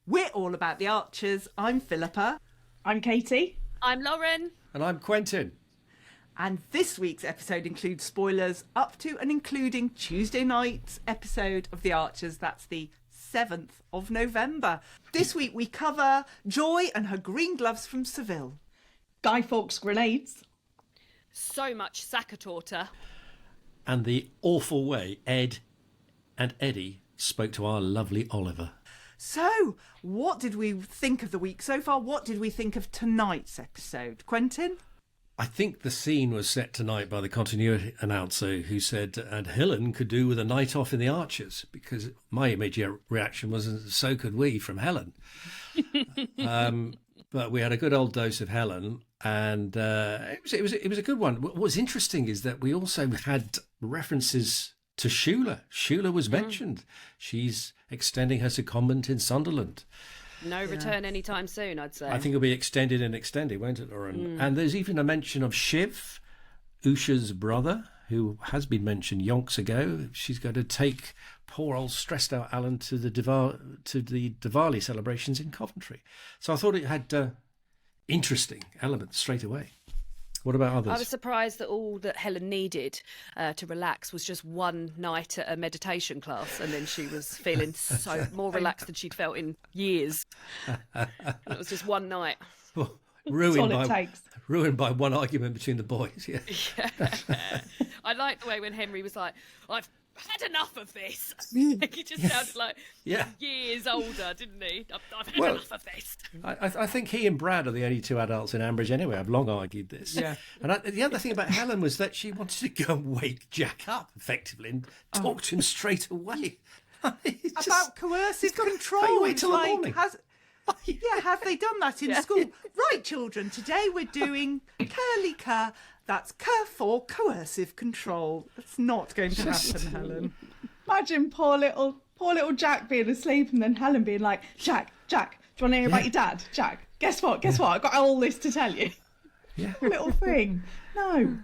We're all about the Archers. I'm Philippa. I'm Katie. I'm Lauren. And I'm Quentin. And this week's episode includes spoilers up to and including Tuesday night's episode of The Archers. That's the 7th of November. This week we cover Joy and her green gloves from Seville. Guy Fawkes grenades. So much Sachetorte. And the awful way Ed and Eddie spoke to our lovely Oliver. So, what did we think of the week so far? What did we think of tonight's episode? Quentin? I think the scene was set tonight by the continuity announcer who said, and Helen could do with a night off in the Archers, because my immediate reaction was, so could we from Helen. But we had a good old dose of Helen, and it was a good one. What was interesting is that we also had references to Shula. Shula was mentioned. She's extending her secondment in Sunderland. No return anytime soon, I'd say. I think it'll be extended and extended, won't it, Lauren? And there's even a mention of Shiv, Usha's brother, who has been mentioned yonks ago. She's going to take poor old stressed out Alan to the Diwali celebrations in Coventry. So I thought it had interesting elements straight away. What about others? I was surprised that all that Helen needed to relax was just one night at a meditation class, and then she was feeling so more relaxed than she'd felt in years. It was just one night. Well, ruined by one argument between the boys. Yeah. Yeah. I liked the way when Henry was like, "I've had enough of this." He just sounded like years older, didn't he? I've had enough of this. I think he and Brad are the only two adults in Ambridge anyway. I've long argued this. Yeah. And the other thing about Helen was that she wanted to go and wake Jack up, effectively, and talk to him straight away. About coercive control. Can't you wait till the morning? Have they done that in school? Right, children, today we're doing curly cur. That's cur for coercive control. It's not going to happen, Helen. Imagine poor little Jack being asleep and then Helen being like, Jack, do you want to hear about your dad? Jack, guess what? I've got all this to tell you. Yeah. Little thing. No.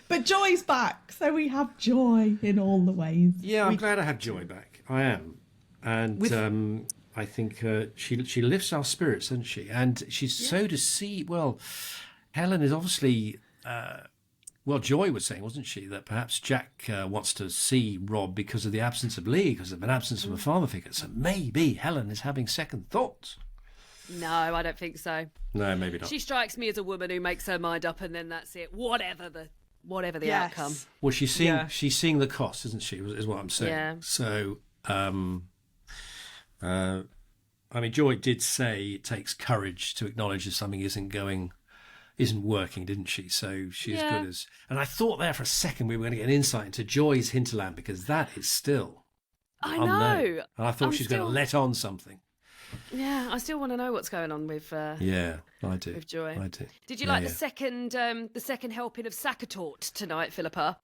But Joy's back, so we have Joy in all the ways. Yeah, I'm glad I have Joy back. I am. And I think she lifts our spirits, doesn't she? And she's so to see, well, Helen is obviously... Joy was saying, wasn't she, that perhaps Jack wants to see Rob because of the absence of Lee, because of an absence of a father figure. So maybe Helen is having second thoughts. No, I don't think so. No, maybe not. She strikes me as a woman who makes her mind up, and then that's it. Whatever the outcome. Well, she's seeing the cost, isn't she? Is what I'm saying. Yeah. So, Joy did say it takes courage to acknowledge that something isn't working, didn't she? So she's good as... And I thought there for a second we were going to get an insight into Joy's hinterland, because that is still unknown. know. And I thought she's going to let on something. Yeah, I still want to know what's going on with I do. with Joy. I do. Did you like the second helping of Sachetorte tonight, Philippa?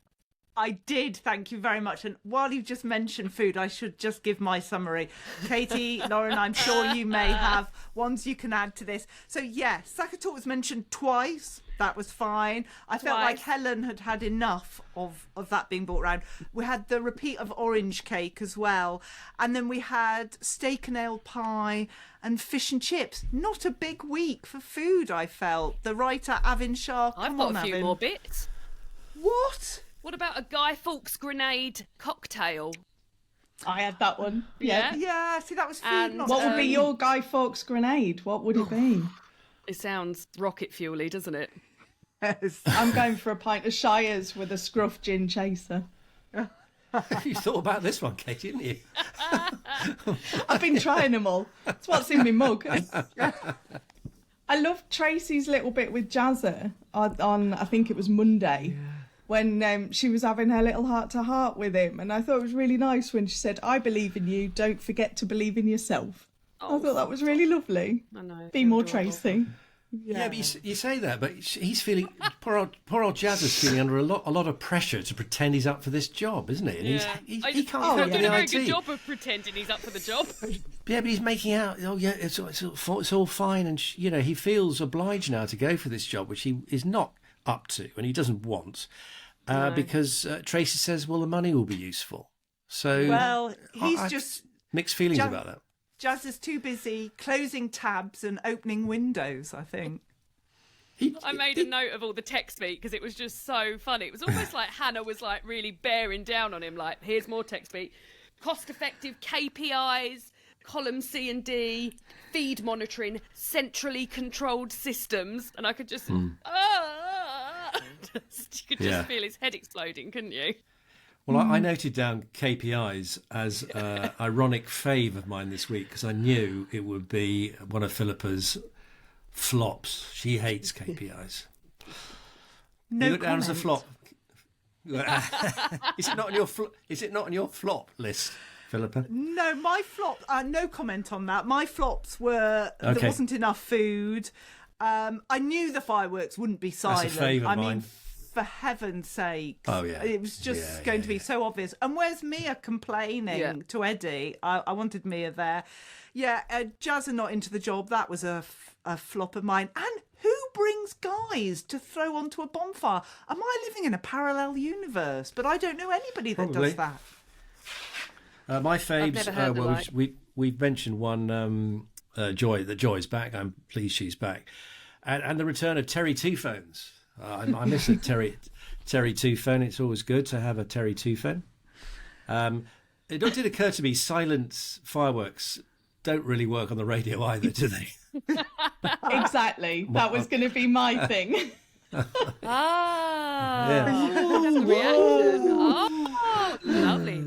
I did, thank you very much. And while you've just mentioned food, I should just give my summary. Katie, Lauren, I'm sure you may have ones you can add to this. So, Sachetorte was mentioned twice. That was fine. I felt like Helen had enough of that being brought around. We had the repeat of orange cake as well. And then we had steak and ale pie and fish and chips. Not a big week for food, I felt. The writer, Avin Shah, I've got a few more bits. What? What about a Guy Fawkes grenade cocktail? I had that one. Yeah. Yeah, see, that was food. And not What would be your Guy Fawkes grenade? What would it be? It sounds rocket fuel-y, doesn't it? Yes. I'm going for a pint of Shires with a scruff gin chaser. You thought about this one, Kate, didn't you? I've been trying them all. It's what's in my mug. I loved Tracy's little bit with Jazza on I think it was Monday. Yeah. When she was having her little heart-to-heart with him. And I thought it was really nice when she said, I believe in you, don't forget to believe in yourself. I thought that was really lovely. I know. Be more Tracy. Yeah, but you say that, but he's feeling... Poor old Jazz is feeling under a lot of pressure to pretend he's up for this job, isn't he? And he can't doing a very good job of pretending he's up for the job. Yeah, but he's making out, it's all fine. And, he feels obliged now to go for this job, which he is not up to and he doesn't want. Because Tracy says, well, the money will be useful. So he's just mixed feelings about that. Jazz is too busy closing tabs and opening windows, I think. I made a note of all the text feed because it was just so funny. It was almost like Hannah was like really bearing down on him. Like, here's more text feed. Cost-effective KPIs, column C and D, feed monitoring, centrally controlled systems. And I could just, you could just feel his head exploding, couldn't you? Well, I noted down KPIs as an ironic fave of mine this week because I knew it would be one of Philippa's flops. She hates KPIs. No you got down as a comment. flop. Is it not on your Is it not on your flop list, Philippa? No, my flop. No comment on that. My flops were there Okay. wasn't enough food. I knew the fireworks wouldn't be silent. That's a fave of mine. mean, for heaven's sake. Oh, yeah. It was just Yeah, going yeah, to be so obvious. And where's Mia complaining to Eddie? I wanted Mia there. Yeah, Jazz are not into the job. That was a flop of mine. And who brings guys to throw onto a bonfire? Am I living in a parallel universe? But I don't know anybody that Probably. does that. My faves. never heard the like. We've mentioned one. Joy. The Joy's back. I'm pleased she's back, and the return of Terry Two Phones. I miss a Terry Two Phone. It's always good to have a Terry Two Phone. It did occur to me, silent fireworks don't really work on the radio either, do they? Exactly. That was going to be my thing. Ah, Yeah. that's the reaction. Oh, lovely.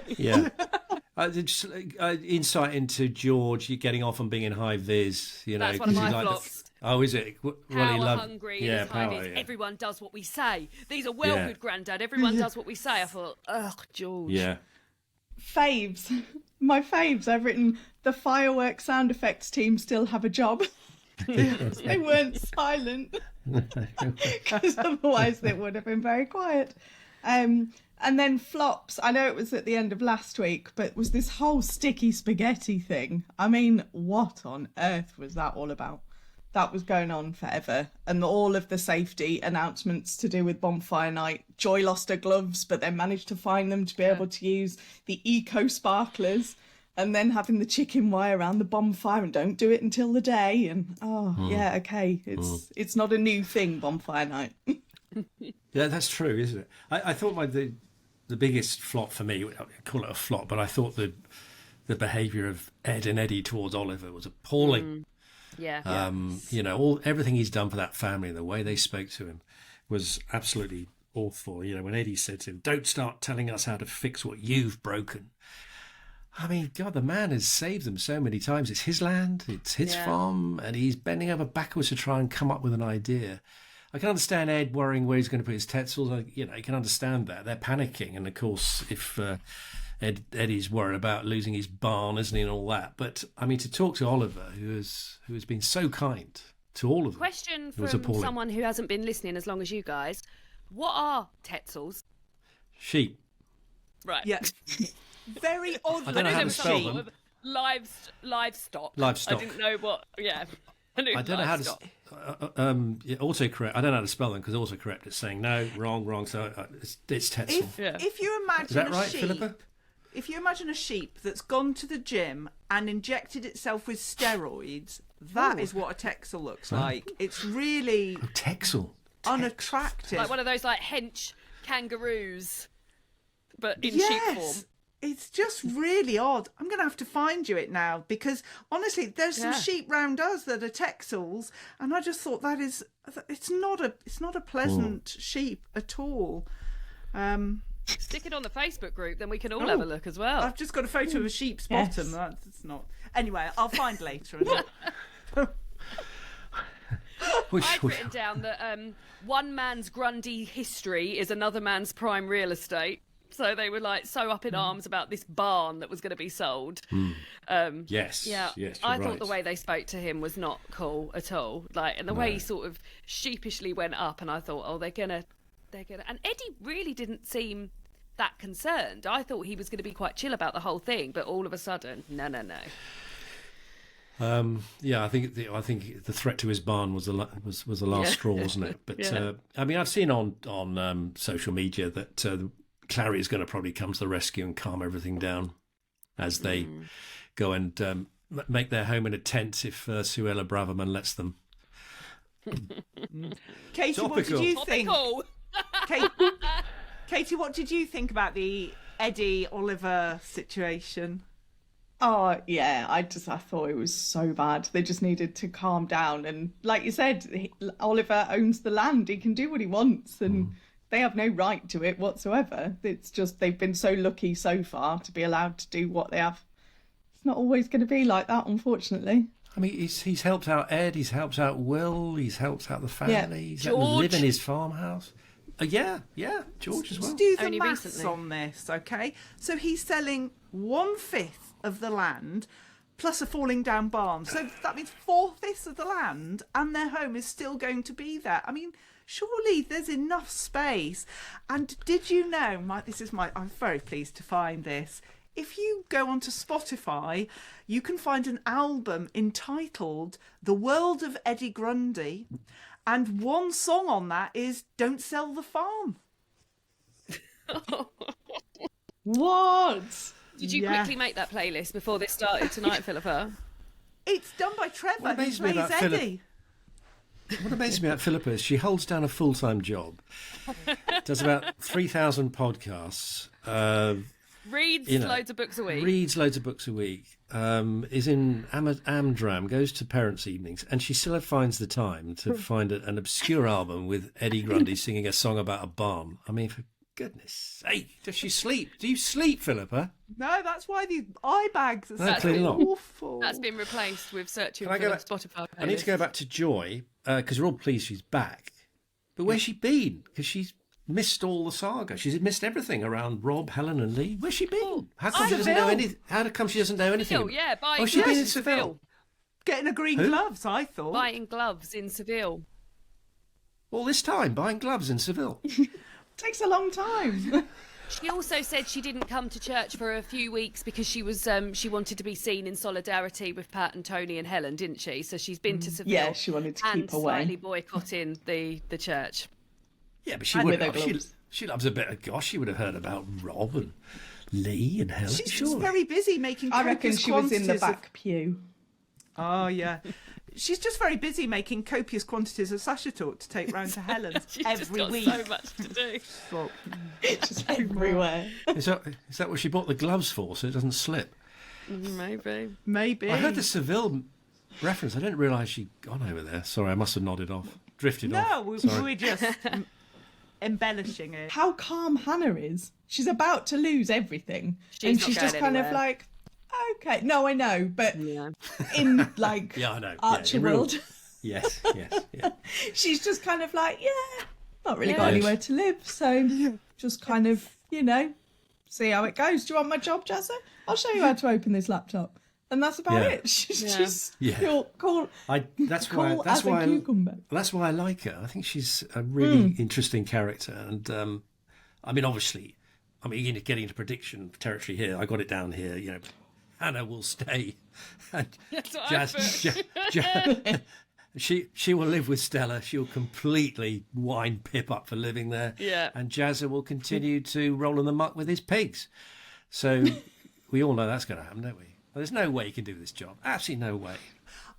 Yeah. Insight into George, you getting off on being in high vis. You know, That's one of 'cause my he's flops. Oh, is it? Well, Power he loved. hungry, Yeah, his high power. vis. Yeah. Everyone does what we say. These are well Yeah. good, Grandad. Everyone does what we say. I thought, ugh, George. Yeah. Faves. My faves. I've written the fireworks sound effects team still have a job. They weren't silent because otherwise they would have been very quiet. And then flops. I know it was at the end of last week, but was this whole sticky spaghetti thing. I mean, what on earth was that all about? That was going on forever. And all of the safety announcements to do with bonfire night. Joy lost her gloves, but then managed to find them to be able to use the eco sparklers. And then having the chicken wire around the bonfire and don't do it until the day. And yeah, okay. It's not a new thing, bonfire night. Yeah, that's true, isn't it? I thought the biggest flop for me, I call it a flop, but I thought the behaviour of Ed and Eddie towards Oliver was appalling. Yeah. You know, everything he's done for that family and the way they spoke to him was absolutely awful. You know, when Eddie said to him, "Don't start telling us how to fix what you've broken." I mean, God, the man has saved them so many times. It's his land, it's his farm, and he's bending over backwards to try and come up with an idea. I can understand Ed worrying where he's going to put his Tetzels. You know, you can understand that. They're panicking. And, of course, if Eddie's worried about losing his barn, isn't he, and all that. But, I mean, to talk to Oliver, who has been so kind to all of them. Question was from appalling. someone who hasn't been listening as long as you guys. What are Tetzels? Sheep. Right. Yeah. Very odd. I don't know how there to was spell something them. with livestock. Livestock. I didn't know what. Yeah. I I don't know how to. livestock. Autocorrect. I don't know how to spell them because autocorrect is saying no, wrong. So it's Tetzel. If you imagine Is that a right, sheep, Philippa? if you imagine a sheep that's gone to the gym and injected itself with steroids, that is what a Texel looks like. It's really Texel. unattractive. Like one of those like hench kangaroos, but in sheep form. It's just really odd. I'm going to have to find you it now because honestly, there's some sheep round us that are Texels, and I just thought it's not a pleasant sheep at all. Stick it on the Facebook group, then we can all have a look as well. I've just got a photo of a sheep's bottom. That's not. Anyway, I'll find later. I'd written down that one man's Grundy history is another man's prime real estate. So they were like so up in arms about this barn that was going to be sold. Yes. Yeah, Yes. I you're thought right. the way they spoke to him was not cool at all. Like, and the way he sort of sheepishly went up, and I thought, oh, they're gonna. And Eddie really didn't seem that concerned. I thought he was going to be quite chill about the whole thing, but all of a sudden, no. Yeah, I think the threat to his barn was the last straw, wasn't it? But I mean, I've seen on social media that Clary is going to probably come to the rescue and calm everything down. as they go and make their home in a tent if Suella Braverman lets them. Katie, what did you think? Katie, what did you think about the Eddie Oliver situation? Oh yeah, I thought it was so bad. They just needed to calm down, and like you said, Oliver owns the land. He can do what he wants, and they have no right to it whatsoever. It's just they've been so lucky so far to be allowed to do what they have. It's not always going to be like that, unfortunately. I mean, he's helped out Ed, he's helped out Will, he's helped out the family, he's let them live in his farmhouse. Yeah, George as well. Let's do the Only maths recently. on this, okay? So he's selling 1/5 of the land plus a falling down barn. So that means 4/5 of the land, and their home is still going to be there. I mean, surely there's enough space. And did you know, I'm very pleased to find this. If you go onto Spotify, you can find an album entitled The World of Eddie Grundy, and one song on that is Don't Sell the Farm. What? Did you quickly make that playlist before this started tonight, Philippa? It's done by Trevor, What who amazed me plays about Eddie. What amazes me about Philippa is she holds down a full-time job, does about 3,000 podcasts, Reads loads of books a week. Is in Amdram, goes to parents' evenings, and she still finds the time to find an obscure album with Eddie Grundy singing a song about a barn. I mean, for goodness sake, does she sleep? Do you sleep, Philippa? No, that's why these eye bags are No, so clearly not. awful. That's been replaced with searching Can I for go the back- Spotify playlist. I need to go back to Joy, because we're all pleased she's back. But where's she been? Because she's missed all the saga. She's missed everything around Rob, Helen and Lee. Where's she been? How come she doesn't know anything? How come she doesn't know anything? Seville, yeah, buying she's been gloves in Seville. Getting a green Who? gloves, I thought. Buying gloves in Seville. All this time, buying gloves in Seville. Takes a long time. She also said she didn't come to church for a few weeks because she wanted to be seen in solidarity with Pat and Tony and Helen, didn't she? So she's been to Seville. Yeah, she wanted to and keep away. slightly boycotting the church. Yeah, but she And would. with her gloves. She loves a bit of gosh. She would have heard about Rob and Lee and Helen. She's sure. just very busy making I reckon copious she was in the quantities of- back pew. Oh, yeah. She's just very busy making copious quantities of Sachetorte to take round to Helen's She's every just got week. so much to do. Well, Just everywhere. Is that what she bought the gloves for, so it doesn't slip? Maybe. maybe. I heard the Seville reference. I didn't realise she'd gone over there. Sorry, I must have nodded off, drifted off. No, Sorry. we're just embellishing it. How calm Hannah is. She's about to lose everything. She's and she's not just going kind of anywhere. like, okay. No, I know, but Yeah. in like Yeah, I know. Archer in real- world, Yes. Yeah. she's just kind of like, yeah, not really Yeah. got Yes. anywhere to live. So just kind of, see how it goes. Do you want my job, Jazza? I'll show you how to open this laptop. And that's about Yeah. it. She's Yeah. just Yeah. cool That's why. as That's a why. cucumber. That's why I like her. I think she's a really interesting character, and I mean, obviously, getting into prediction territory here. I got it down here. Hannah will stay, and That's what I put. she will live with Stella. She'll completely wind Pip up for living there. Yeah. And Jazza will continue to roll in the muck with his pigs. So we all know that's going to happen, don't we? Well, there's no way he can do this job. Absolutely no way.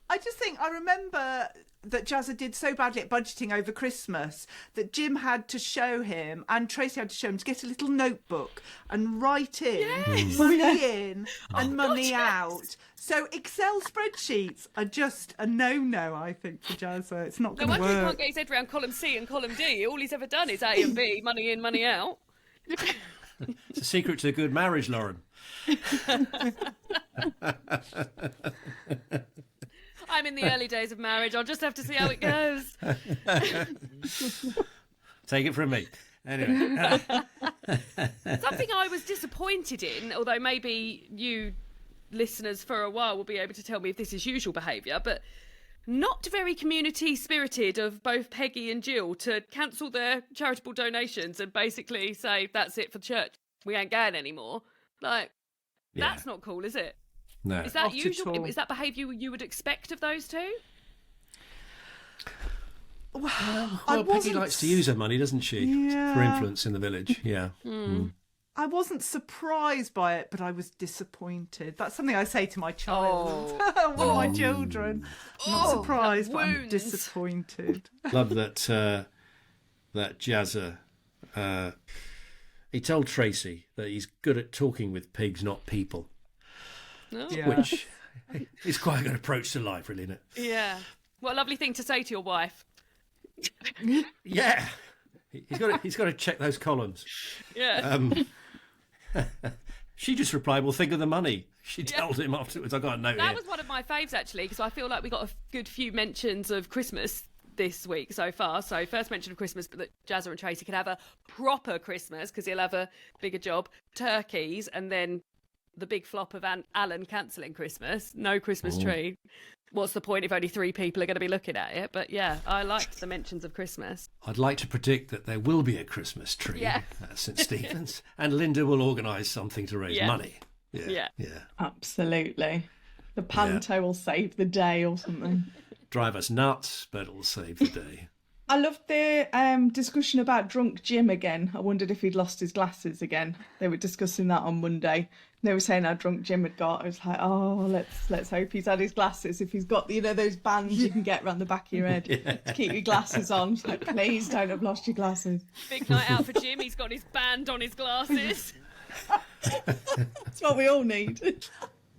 I just think I remember that Jazza did so badly at budgeting over Christmas that Jim had to show him and Tracy had to show him to get a little notebook and write in money in and money out. So Excel spreadsheets are just a no-no, I think, for Jazza. It's not No going to wonder he work. can't get his head around column C and column D. All he's ever done is A and B, money in, money out. It's a secret to a good marriage, Lauren. I'm in the early days of marriage. I'll just have to see how it goes. Take it from me. Anyway, Something I was disappointed in, although maybe you listeners for a while will be able to tell me if this is usual behaviour, but not very community spirited of both Peggy and Jill to cancel their charitable donations and basically say, that's it for church. We ain't going anymore. Like, yeah, that's not cool, is it? no. Is that Not at usual? all. Is that behaviour you would expect of those two? I Well, Peggy wasn't- likes to use her money, doesn't she? Yeah. For influence in the village. Yeah. I wasn't surprised by it, but I was disappointed. That's something I say to my child, one of my children. I'm not surprised, but I'm disappointed. Love that that Jazza. He told Tracy that he's good at talking with pigs, not people. Yeah. Which is quite a good approach to life, really, isn't it? Yeah. What a lovely thing to say to your wife. Yeah. He's got to check those columns. Yeah. She just replied, "Well, think of the money." She told him afterwards. I got a note That here. was one of my faves, actually, because I feel like we got a good few mentions of Christmas this week so far. So first mention of Christmas, but that Jazza and Tracy can have a proper Christmas because he'll have a bigger job, turkeys, and then the big flop of Alan cancelling Christmas, no Christmas tree. What's the point if only 3 people are going to be looking at it? But yeah, I liked the mentions of Christmas. I'd like to predict that there will be a Christmas tree at St Stephen's, and Linda will organise something to raise money. Yeah. Absolutely. The panto will save the day or something. Drive us nuts, but it'll save the day. I loved the discussion about drunk Jim again. I wondered if he'd lost his glasses again. They were discussing that on Monday. They were saying how drunk Jim had got. I was like, oh, let's hope he's had his glasses. If he's got, those bands you can get around the back of your head to keep your glasses on. It's like, please don't have lost your glasses. Big night out for Jim. He's got his band on his glasses. That's what we all need.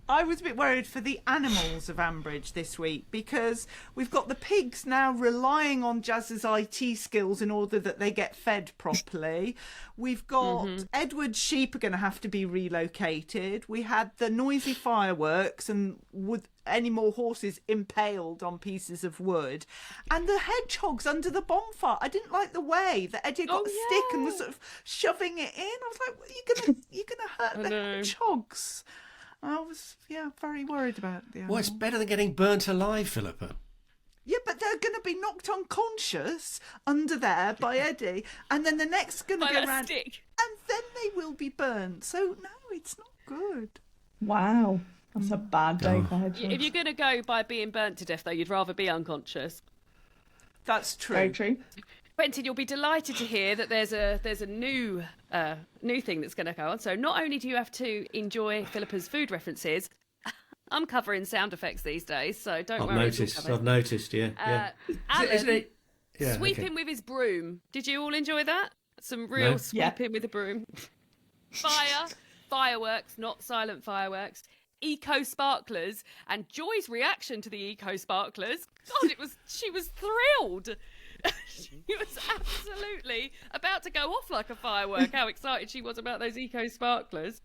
I was a bit worried for the animals of Ambridge this week because we've got the pigs now relying on Jazz's IT skills in order that they get fed properly. We've got Edward's sheep are going to have to be relocated. We had the noisy fireworks and with any more horses impaled on pieces of wood. And the hedgehogs under the bonfire. I didn't like the way that Eddie got a stick and was sort of shoving it in. I was like, well, you're gonna hurt the hedgehogs. I was, very worried about the animals. Well, it's better than getting burnt alive, Philippa. Yeah, but they're going to be knocked unconscious under there by Eddie, and then the next going to go around, stick. and then they will be burnt. So no, it's not good. Wow, that's a bad day for hedgehogs. If you're going to go by being burnt to death, though, you'd rather be unconscious. That's true. Very true. Quentin, you'll be delighted to hear that there's a new thing that's going to go on. So not only do you have to enjoy Philippa's food references, I'm covering sound effects these days, so don't worry. I've noticed, yeah. Alan, Isn't it? Yeah, sweeping with his broom. Did you all enjoy that? Some real sweeping with a broom. Fireworks, not silent fireworks. Eco sparklers, and Joy's reaction to the eco sparklers. God, she was thrilled. She was absolutely about to go off like a firework. How excited she was about those eco sparklers.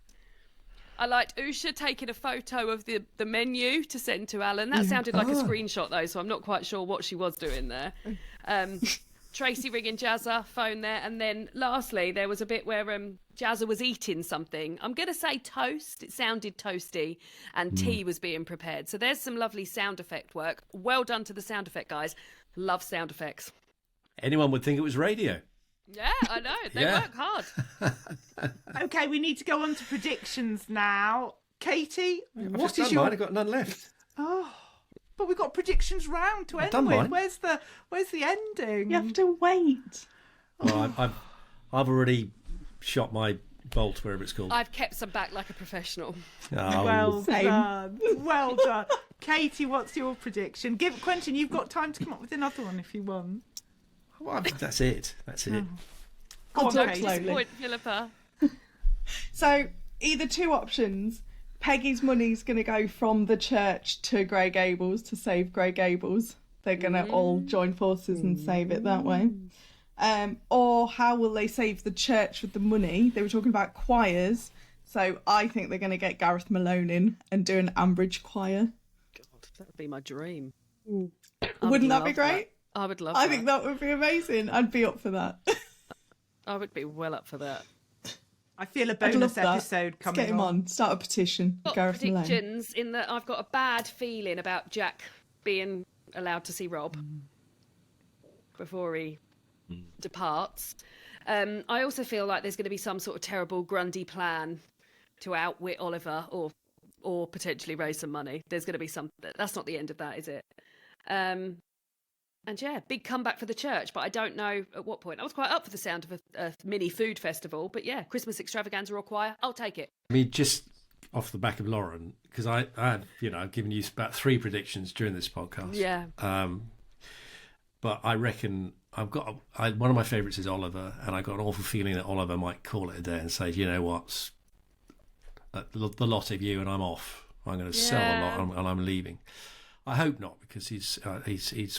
I liked Usha taking a photo of the menu to send to Alan. That sounded like a screenshot though, so I'm not quite sure what she was doing there. Tracy ringing Jazza, phone there, and then lastly there was a bit where Jazza was eating something. I'm going to say toast. It sounded toasty, and tea was being prepared. So there's some lovely sound effect work. Well done to the sound effect guys. Love sound effects. Anyone would think it was radio. Yeah, I know. They work hard. Okay, we need to go on to predictions now. Katie, what is mine. I've got none left. Oh, but we've got predictions round to end done with. mine. Where's the ending? You have to wait. Oh, I've already shot my bolt, wherever it's called. I've kept some back like a professional. Oh. Well Same. done. Well done. Katie, what's your prediction? Quentin, you've got time to come up with another one if you want. Well, that's it. I'll on, talk Katie. slowly. Point, Philippa. So either two options. Peggy's money's going to go from the church to Grey Gables to save Grey Gables. They're going to all join forces and save it that way. Or how will they save the church with the money? They were talking about choirs. So I think they're going to get Gareth Malone in and do an Ambridge choir. God, that would be my dream. Wouldn't that be great? I would love I that. think that would be amazing. I'd be up for that. I would be well up for that. I feel a I'd love bonus that. episode Let's coming get him on. Start a petition. Got Gareth Malone. predictions in that I've got a bad feeling about Jack being allowed to see Rob before he departs. I also feel like there's going to be some sort of terrible Grundy plan to outwit Oliver or potentially raise some money. There's going to be some. That's not the end of that, is it? And yeah, big comeback for the church, but I don't know at what point. I was quite up for the sound of a mini food festival, but yeah, Christmas extravaganza or choir, I'll take it. I mean, just off the back of Lauren, because I've given you about 3 predictions during this podcast. Yeah. But I reckon one of my favourites is Oliver, and I got an awful feeling that Oliver might call it a day and say, you know what, the lot of you, and I'm off. I'm going to sell a lot, and I'm leaving. I hope not, because he's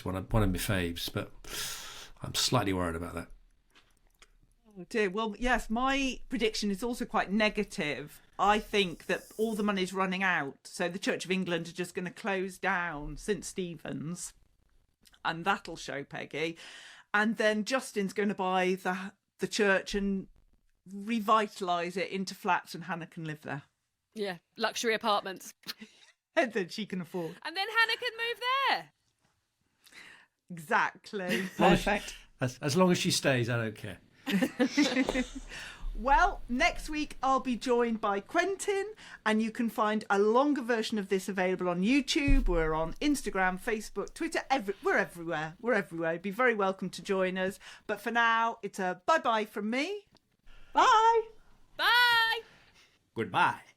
one of my faves, but I'm slightly worried about that. Oh dear. Well, yes, my prediction is also quite negative. I think that all the money's running out, so the Church of England are just going to close down St Stephen's, and that'll show Peggy. And then Justin's going to buy the church and revitalise it into flats, and Hannah can live there. Yeah, luxury apartments. And then she can afford. And then Hannah can move there. Exactly. Perfect. As long as she stays, I don't care. Well, next week I'll be joined by Quentin, and you can find a longer version of this available on YouTube. We're on Instagram, Facebook, Twitter, we're everywhere. We're everywhere. You'd be very welcome to join us. But for now, it's a bye-bye from me. Bye. Bye. Goodbye.